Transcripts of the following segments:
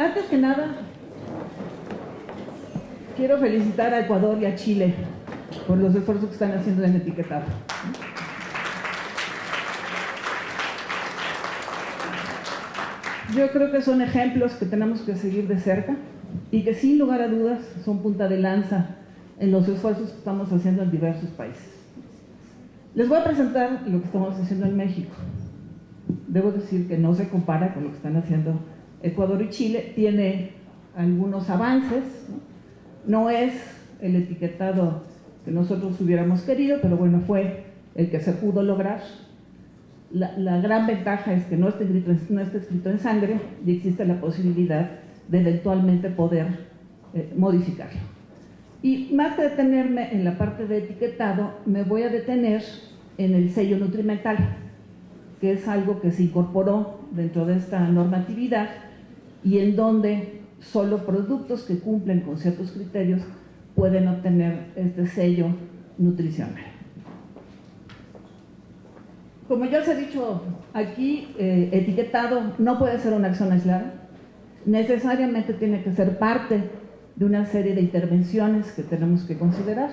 Antes que nada, quiero felicitar a Ecuador y a Chile por los esfuerzos que están haciendo en etiquetado. Yo creo que son ejemplos que tenemos que seguir de cerca y que sin lugar a dudas son punta de lanza en los esfuerzos que estamos haciendo en diversos países. Les voy a presentar lo que estamos haciendo en México. Debo decir que no se compara con lo que están haciendo Ecuador y Chile. Tiene algunos avances, no es el etiquetado que nosotros hubiéramos querido, pero bueno, fue el que se pudo lograr. La gran ventaja es que no está escrito en sangre y existe la posibilidad de eventualmente poder modificarlo. Y más que detenerme en la parte de etiquetado, me voy a detener en el sello nutrimental, que es algo que se incorporó dentro de esta normatividad y en donde solo productos que cumplen con ciertos criterios pueden obtener este sello nutricional. Como ya os he dicho aquí, etiquetado no puede ser una acción aislada, necesariamente tiene que ser parte de una serie de intervenciones que tenemos que considerar,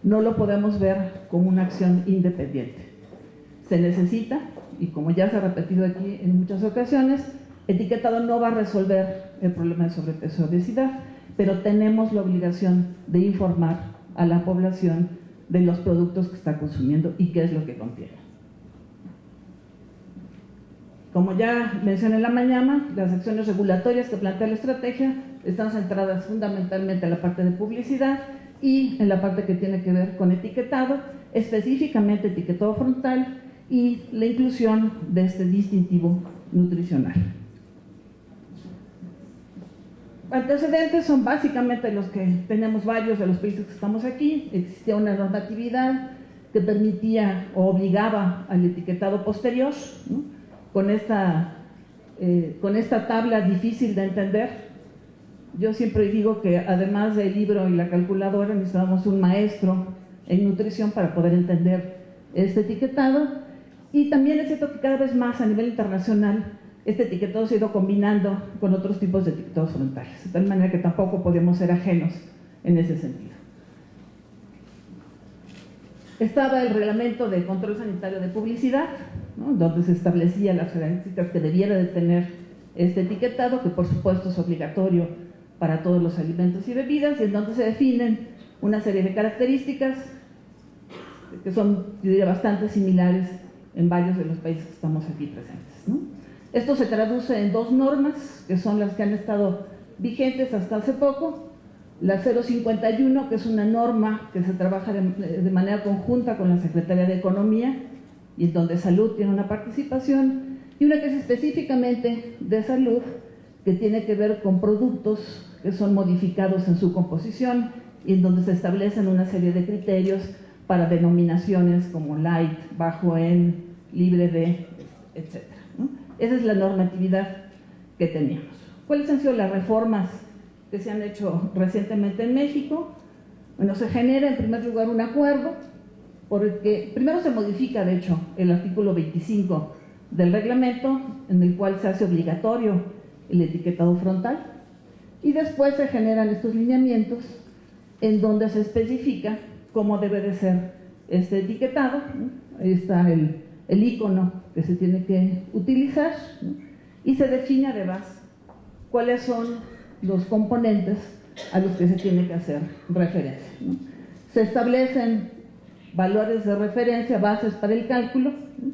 no lo podemos ver como una acción independiente. Se necesita, y como ya se ha repetido aquí en muchas ocasiones, etiquetado no va a resolver el problema de sobrepeso y obesidad, pero tenemos la obligación de informar a la población de los productos que está consumiendo y qué es lo que contiene. Como ya mencioné en la mañana, las acciones regulatorias que plantea la estrategia están centradas fundamentalmente en la parte de publicidad y en la parte que tiene que ver con etiquetado, específicamente etiquetado frontal y la inclusión de este distintivo nutricional. Antecedentes son básicamente los que tenemos varios de los países que estamos aquí. Existía una normatividad que permitía o obligaba al etiquetado posterior, ¿no? Con esta tabla difícil de entender. Yo siempre digo que además del libro y la calculadora necesitamos un maestro en nutrición para poder entender este etiquetado, y también es cierto que cada vez más a nivel internacional este etiquetado se ha ido combinando con otros tipos de etiquetados frontales, de tal manera que tampoco podemos ser ajenos en ese sentido. Estaba el reglamento de control sanitario de publicidad, ¿no?, donde se establecía las características que debiera de tener este etiquetado, que por supuesto es obligatorio para todos los alimentos y bebidas, y en donde se definen una serie de características que son, yo diría, bastante similares en varios de los países que estamos aquí presentes, ¿no? Esto se traduce en dos normas, que son las que han estado vigentes hasta hace poco. La 051, que es una norma que se trabaja de manera conjunta con la Secretaría de Economía y en donde Salud tiene una participación, y una que es específicamente de salud, que tiene que ver con productos que son modificados en su composición y en donde se establecen una serie de criterios para denominaciones como light, bajo en, libre de, etc., ¿no? Esa es la normatividad que teníamos. ¿Cuáles han sido las reformas que se han hecho recientemente en México? Bueno, se genera en primer lugar un acuerdo porque primero se modifica, de hecho, el artículo 25 del reglamento, en el cual se hace obligatorio el etiquetado frontal, y después se generan estos lineamientos en donde se especifica cómo debe de ser este etiquetado, ¿no? Ahí está el icono que se tiene que utilizar, ¿no? Y se define además cuáles son los componentes a los que se tiene que hacer referencia, ¿no? Se establecen valores de referencia, bases para el cálculo, ¿no?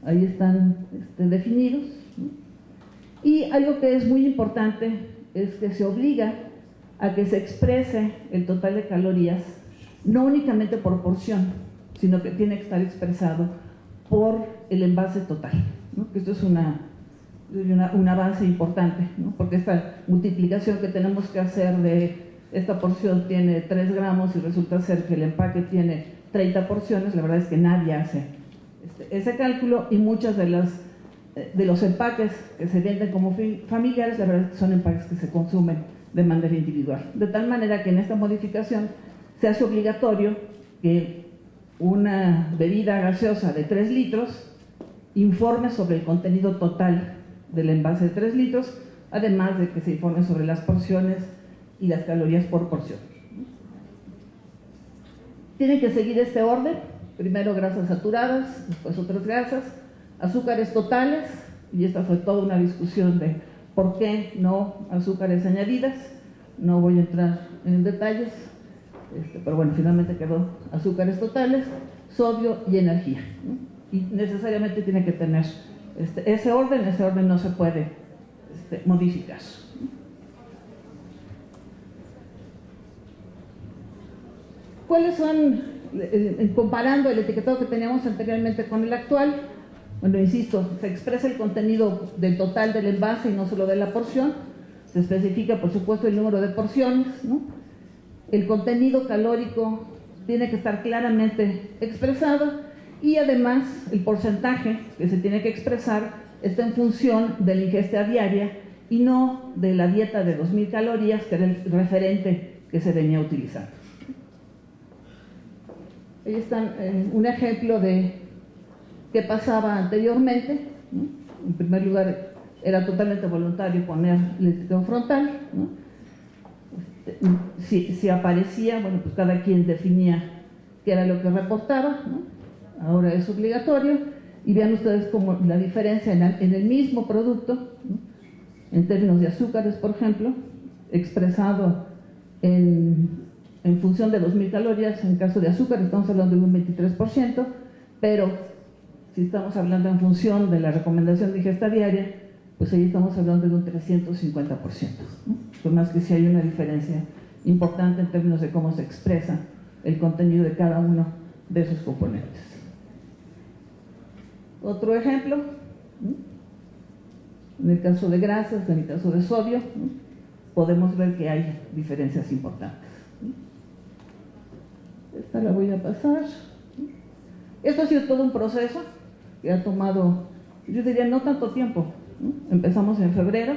Ahí están definidos, ¿no? Y algo que es muy importante es que se obliga a que se exprese el total de calorías, no únicamente por porción, sino que tiene que estar expresado por el envase total, ¿no? Que esto es un avance importante, ¿no? Porque esta multiplicación que tenemos que hacer de esta porción tiene 3 gramos y resulta ser que el empaque tiene 30 porciones, la verdad es que nadie hace ese cálculo, y muchas de los empaques que se venden como familiares, la verdad es que son empaques que se consumen de manera individual. De tal manera que en esta modificación se hace obligatorio que una bebida gaseosa de 3 litros informe sobre el contenido total del envase de 3 litros, además de que se informe sobre las porciones y las calorías por porción. Tienen que seguir este orden: primero grasas saturadas, después otras grasas, azúcares totales, y esta fue toda una discusión de por qué no azúcares añadidas. No voy a entrar en detalles, pero bueno, finalmente quedó azúcares totales, sodio y energía, ¿no? Y necesariamente tiene que tener ese orden no se puede modificar. ¿Cuáles son, comparando el etiquetado que teníamos anteriormente con el actual? Bueno, insisto, se expresa el contenido del total del envase y no solo de la porción. Se especifica, por supuesto, el número de porciones, ¿no? El contenido calórico tiene que estar claramente expresado, y además el porcentaje que se tiene que expresar está en función de la ingesta diaria y no de la dieta de 2000 calorías, que era el referente que se venía utilizando. Ahí está un ejemplo de qué pasaba anteriormente, ¿no? En primer lugar, era totalmente voluntario poner el etiquetado frontal, ¿no? Si aparecía, bueno, pues cada quien definía qué era lo que reportaba, ¿no? Ahora es obligatorio, y vean ustedes como la diferencia en el mismo producto, ¿no? En términos de azúcares, por ejemplo, expresado en función de 2000 calorías. En caso de azúcar estamos hablando de un 23%, pero si estamos hablando en función de la recomendación de ingesta diaria, pues ahí estamos hablando de un 350%, ¿no? Por más que sí hay una diferencia importante en términos de cómo se expresa el contenido de cada uno de esos componentes. Otro ejemplo, ¿no? En el caso de grasas, en el caso de sodio, ¿no? Podemos ver que hay diferencias importantes, ¿no? Esta la voy a pasar. Esto ha sido todo un proceso que ha tomado, yo diría, no tanto tiempo, ¿no? Empezamos en febrero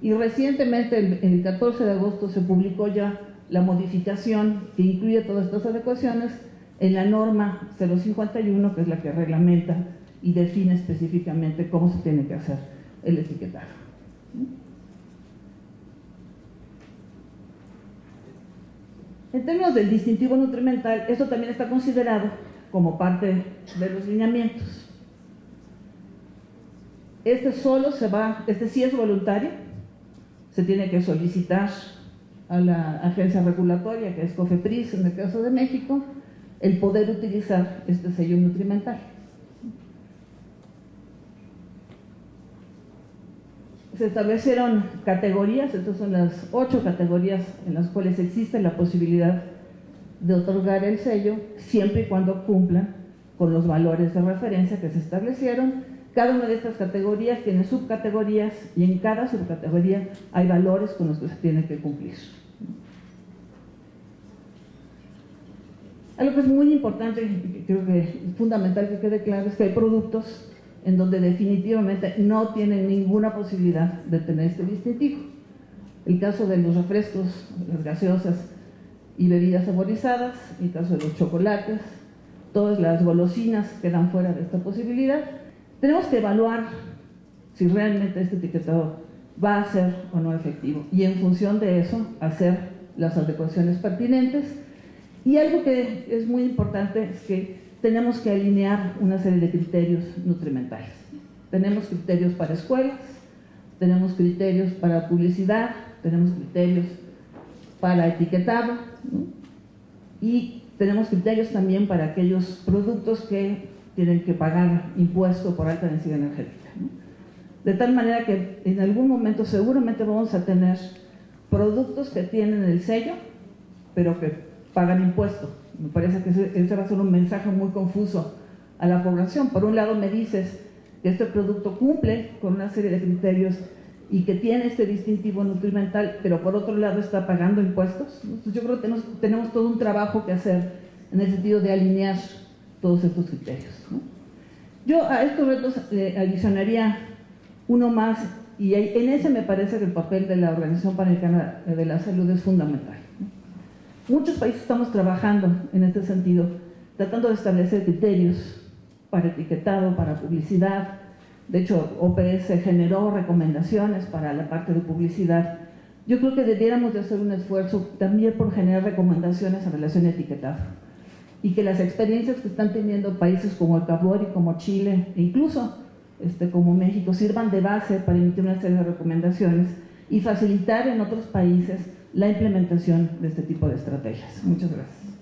y recientemente, el 14 de agosto, se publicó ya la modificación que incluye todas estas adecuaciones en la norma 051, que es la que reglamenta y define específicamente cómo se tiene que hacer el etiquetado, ¿no? En términos del distintivo nutrimental, esto también está considerado como parte de los lineamientos. Este sí es voluntario, se tiene que solicitar a la agencia regulatoria, que es COFEPRIS en el caso de México, el poder utilizar este sello nutrimental. Se establecieron categorías, estas son las 8 categorías en las cuales existe la posibilidad de otorgar el sello, siempre y cuando cumplan con los valores de referencia que se establecieron. Cada una de estas categorías tiene subcategorías, y en cada subcategoría hay valores con los que se tiene que cumplir. Algo que es muy importante, y creo que es fundamental que quede claro, es que hay productos en donde definitivamente no tienen ninguna posibilidad de tener este distintivo. El caso de los refrescos, las gaseosas y bebidas saborizadas, el caso de los chocolates, todas las golosinas quedan fuera de esta posibilidad. Tenemos que evaluar si realmente este etiquetado va a ser o no efectivo, y en función de eso hacer las adecuaciones pertinentes. Y algo que es muy importante es que tenemos que alinear una serie de criterios nutrimentales. Tenemos criterios para escuelas, tenemos criterios para publicidad, tenemos criterios para etiquetado, ¿no? Y tenemos criterios también para aquellos productos que tienen que pagar impuesto por alta densidad energética, ¿no? De tal manera que en algún momento seguramente vamos a tener productos que tienen el sello, pero que pagan impuesto. Me parece que ese va a ser un mensaje muy confuso a la población. Por un lado me dices que este producto cumple con una serie de criterios y que tiene este distintivo nutrimental, pero por otro lado está pagando impuestos. Entonces yo creo que tenemos todo un trabajo que hacer en el sentido de alinear todos estos criterios, ¿no? Yo a estos retos adicionaría uno más, y en ese me parece que el papel de la Organización Panamericana de la Salud es fundamental, ¿no? Muchos países estamos trabajando en este sentido, tratando de establecer criterios para etiquetado, para publicidad, De hecho, OPS generó recomendaciones para la parte de publicidad. Yo creo que debiéramos de hacer un esfuerzo también por generar recomendaciones en relación a etiquetado, y que las experiencias que están teniendo países como Ecuador y como Chile, e incluso como México, sirvan de base para emitir una serie de recomendaciones y facilitar en otros países la implementación de este tipo de estrategias. Muchas gracias.